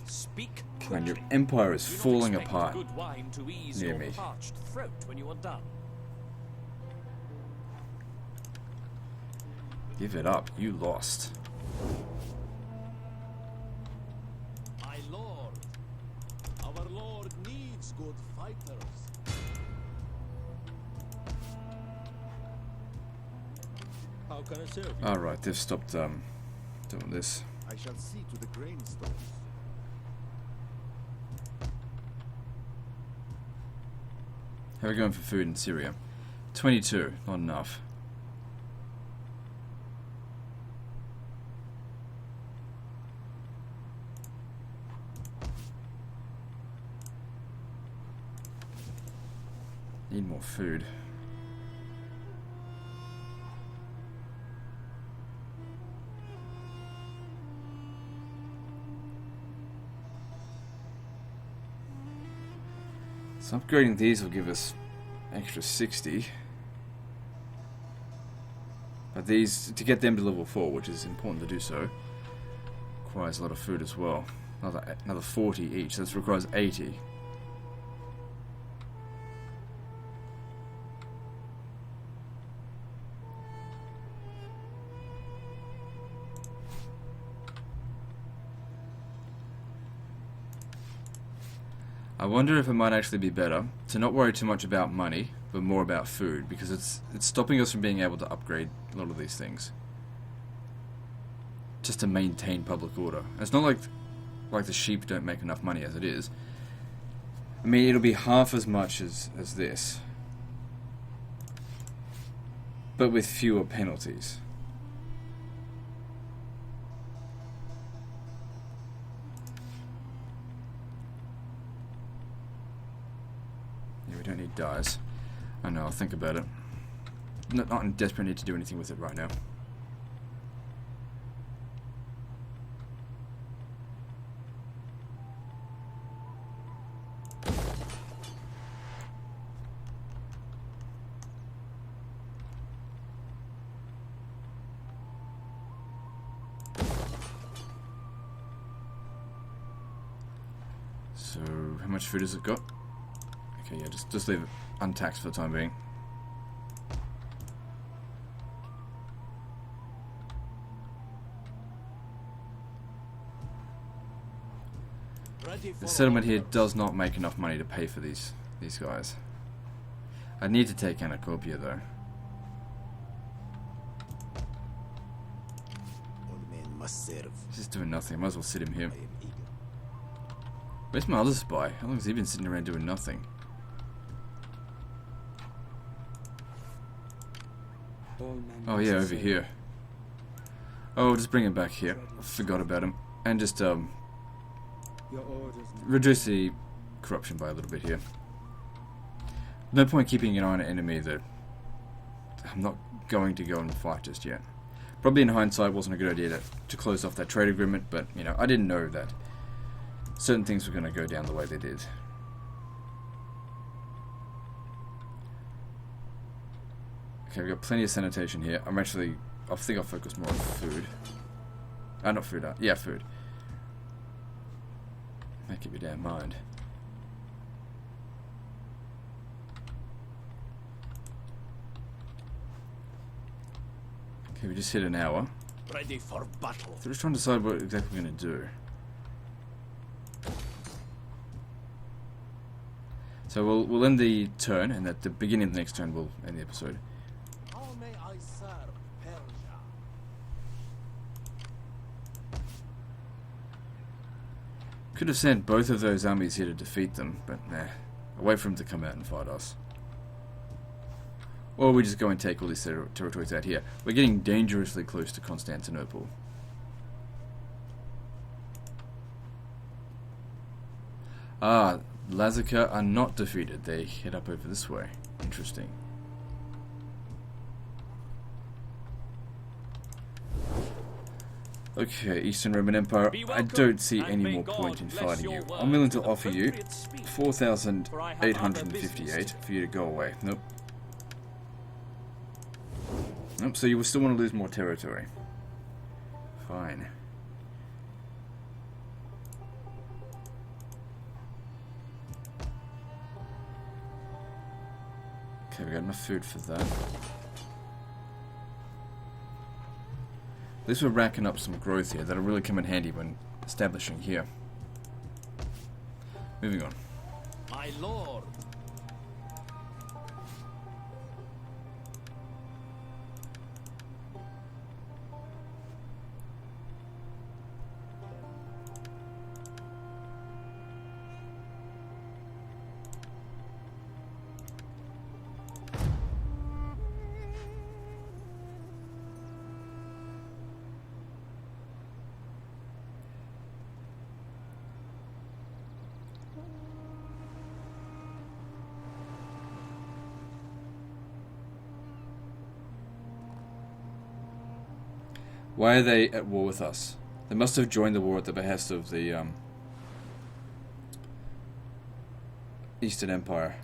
Speak Man, your quickly. empire is Do not falling expect apart. good wine to ease near your me. parched throat when you are done. Give it up. You lost. My lord. Our lord needs good fighters. How can I serve you? Alright, they've stopped doing this. I shall see to the grain stores. How are we going for food in Syria? 22. Not enough. Need more food. So upgrading these will give us extra 60. But these, to get them to level 4, which is important to do so, requires a lot of food as well. Another 40 each, so this requires 80. I wonder if it might actually be better to not worry too much about money, but more about food, because it's stopping us from being able to upgrade a lot of these things. Just to maintain public order. It's not like the sheep don't make enough money as it is. I mean, it'll be half as much as this, but with fewer penalties. Yeah, we don't need dyes. I know, I'll think about it. Not in desperate need to do anything with it right now. So, how much food has it got? Okay, yeah, just leave it untaxed for the time being. Ready for The settlement here orders. does not make enough money to pay for these guys. I need to take Anacopia though. All men must serve. He's just doing nothing. I might as well sit him here. I am eager. Where's my other spy? How long has he been sitting around doing nothing? Oh yeah, over here. Oh, just bring him back here. I forgot about him. And just reduce the corruption by a little bit here. No point keeping an eye on an enemy that I'm not going to go and fight just yet. Probably in hindsight wasn't a good idea to close off that trade agreement, but you know, I didn't know that certain things were going to go down the way they did. Okay, we've got plenty of sanitation here. I think I'll focus more on food. Not food, yeah, food. Make up your damn mind. Okay, we just hit an hour. Ready for battle. So we're just trying to decide what exactly we're going to do. So we'll end the turn, and at the beginning of the next turn we'll end the episode. How may I serve Persia? Could have sent both of those armies here to defeat them, but nah. I'll wait for them to come out and fight us. Or we just go and take all these territories out here. We're getting dangerously close to Constantinople. Ah, Lazica are not defeated. They head up over this way. Interesting. Okay, Eastern Roman Empire. I don't see any more point in fighting you. I'm willing to offer you 4,858 for you to go away. Nope. Nope, so you will still want to lose more territory. Fine. Okay, we got enough food for that. At least we're racking up some growth here that'll really come in handy when establishing here. Moving on. My lord. Why are they at war with us? They must have joined the war at the behest of the Eastern Empire.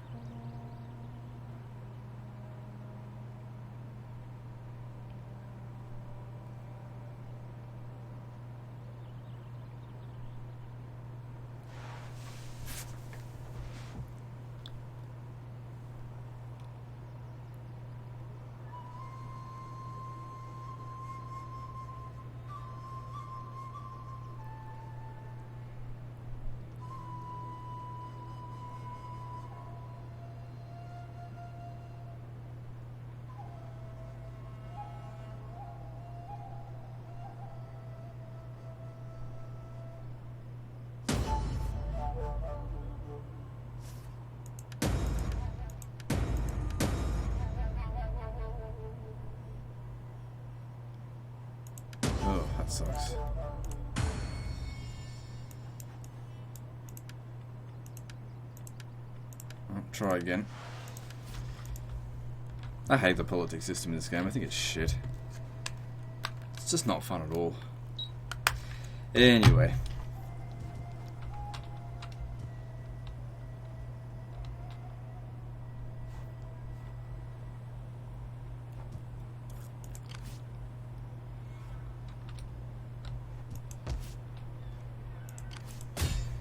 Oh, that sucks. I'll try again. I hate the politics system in this game. I think it's shit. It's just not fun at all. Anyway.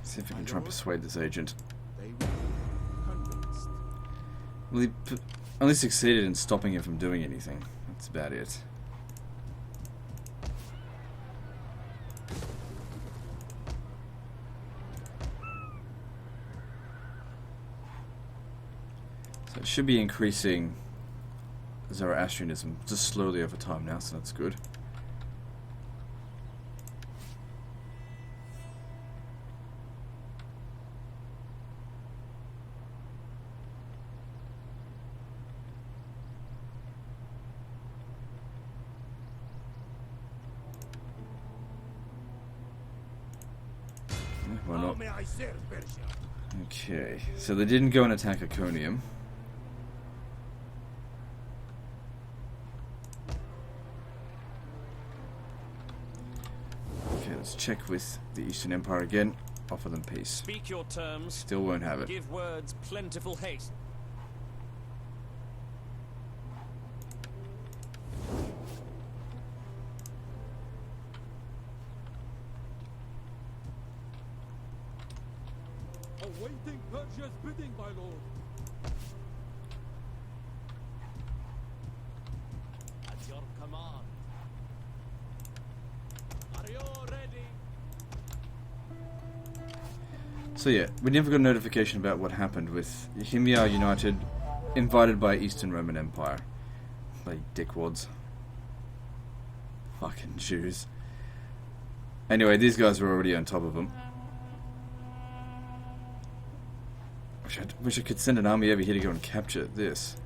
See if I can try and persuade this agent. They will be convinced. Well, he only succeeded in stopping him from doing anything. That's about it. So it should be increasing Zoroastrianism just slowly over time now, so that's good. Why How not? may I serve Persia? Okay, so they didn't go and attack Iconium. Okay, let's check with the Eastern Empire again. Offer them peace. Speak your terms. Still won't have it. Give words plentiful haste. Awaiting Persia's bidding, my lord. At your command. Are you ready? So yeah, we never got a notification about what happened with Himyar United, invited by Eastern Roman Empire. Like dickwads. Fucking Jews. Anyway, these guys were already on top of them. Wish I could send an army over here to go and capture this.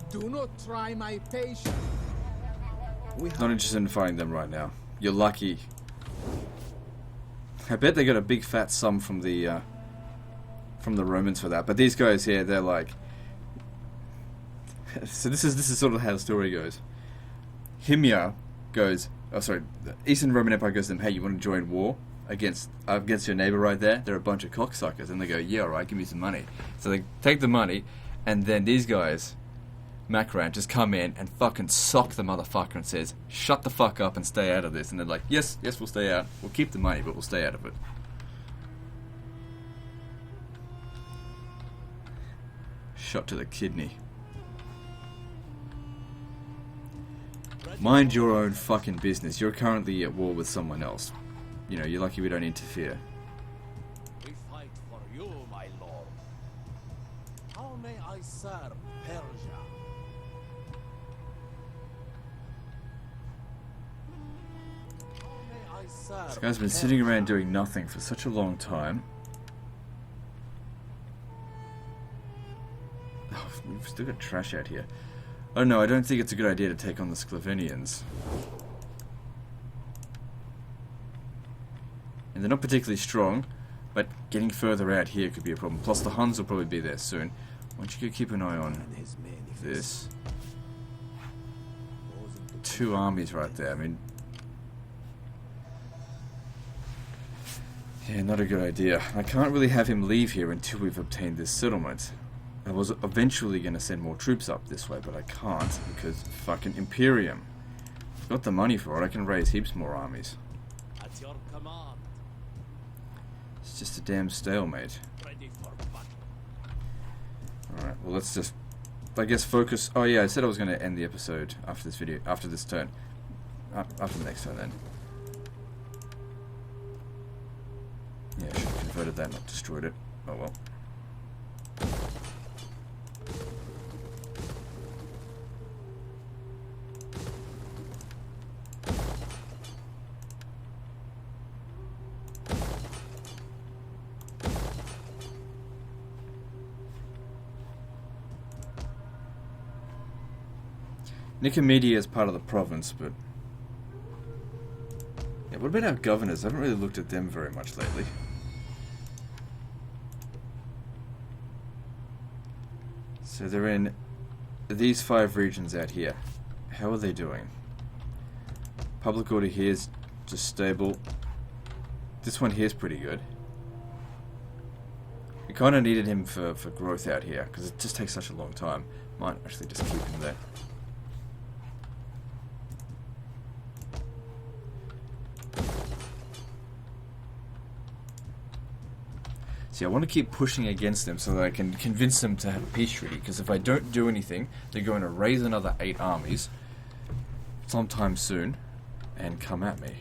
Do not try my patience. Not interested in fighting them right now. You're lucky. I bet they got a big fat sum from the Romans for that. But these guys here, they're like. So this is sort of how the story goes. Himyar goes. Oh, sorry. The Eastern Roman Empire goes to them. Hey, you want to join war against your neighbor right there? They're a bunch of cocksuckers, and they go, yeah, all right, give me some money. So they take the money, and then these guys, Macran, just come in and fucking sock the motherfucker and says, shut the fuck up and stay out of this. And they're like, yes, we'll stay out. We'll keep the money, but we'll stay out of it. Shot to the kidney. Mind your own fucking business. You're currently at war with someone else. You know, you're lucky we don't interfere. We fight for you, my lord. How may I serve Persia? How may I serve This guy's been sitting around doing nothing for such a long time. Oh, we've still got trash out here. Oh no, I don't think it's a good idea to take on the Sclavenians. And they're not particularly strong, but getting further out here could be a problem. Plus the Huns will probably be there soon. Why don't you go keep an eye on this? 2 armies right there, I mean... Yeah, not a good idea. I can't really have him leave here until we've obtained this settlement. I was eventually going to send more troops up this way, but I can't because fucking Imperium. I've got the money for it. I can raise heaps more armies. At your command. It's just a damn stalemate. Ready for battle. Alright, well let's just, I guess, focus. Oh yeah, I said I was going to end the episode after this video, after this turn. After the next turn then. Yeah, I should have converted that, not destroyed it. Oh well. Nicomedia is part of the province, but... Yeah, what about our governors? I haven't really looked at them very much lately. So they're in these 5 regions out here. How are they doing? Public order here is just stable. This one here is pretty good. We kind of needed him for growth out here, because it just takes such a long time. Might actually just keep him there. See, I want to keep pushing against them so that I can convince them to have a peace treaty, because if I don't do anything, they're going to raise another 8 armies sometime soon and come at me.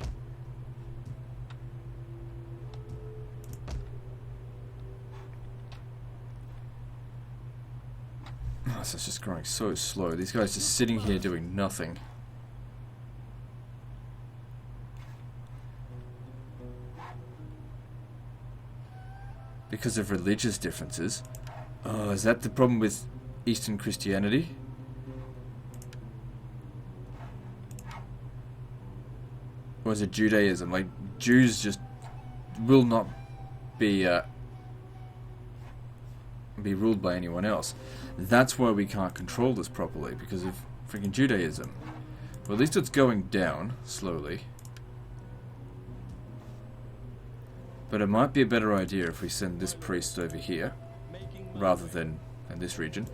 Oh, so it's just growing so slow. These guys just sitting here doing nothing. Because of religious differences. Oh, is that the problem with Eastern Christianity? Or is it Judaism? Like, Jews just will not be ruled by anyone else. That's why we can't control this properly, because of freaking Judaism. Well, at least it's going down, slowly. But it might be a better idea if we send this priest over here, rather than in this region.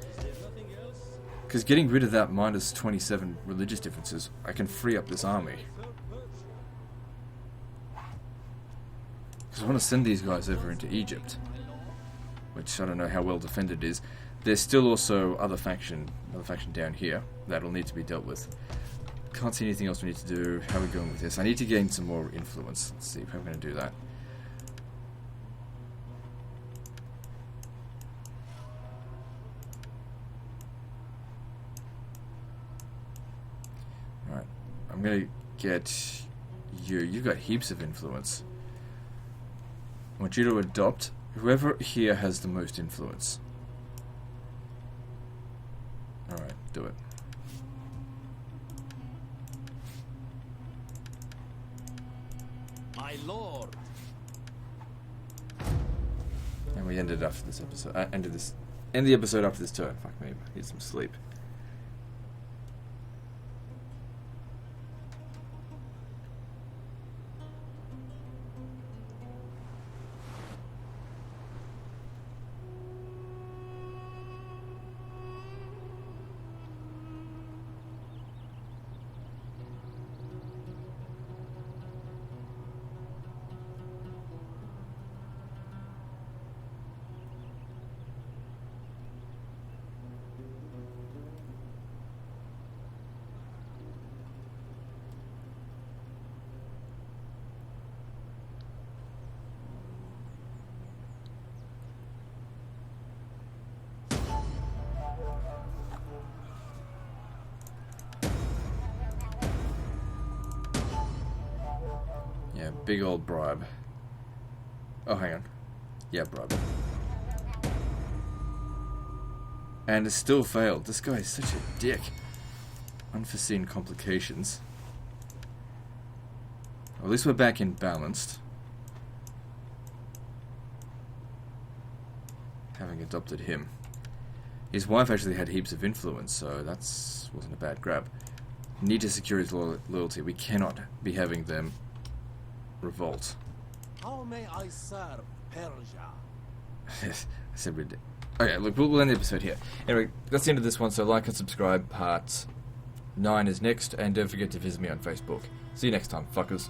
Because getting rid of that minus 27 religious differences, I can free up this army. Because I want to send these guys over into Egypt, which I don't know how well defended it is. There's still also another faction down here that'll need to be dealt with. can't see anything else we need to do. How are we going with this? I need to gain some more influence. Let's see if I'm going to do that. Alright. I'm going to get you. You've got heaps of influence. I want you to adopt whoever here has the most influence. Alright, do it. My lord. And we ended after this episode. End the episode after this turn. Fuck me. I need some sleep. Yeah, big old bribe. Oh, hang on. Yeah, bribe. And it still failed. This guy is such a dick. Unforeseen complications. Well, at least we're back in balanced. Having adopted him. His wife actually had heaps of influence, so that's wasn't a bad grab. Need to secure his loyalty. We cannot be having them revolt. How may I serve Persia? I said we did. Okay, look, we'll end the episode here. Anyway, that's the end of this one, so like and subscribe. Part 9 is next, and don't forget to visit me on Facebook. See you next time, fuckers.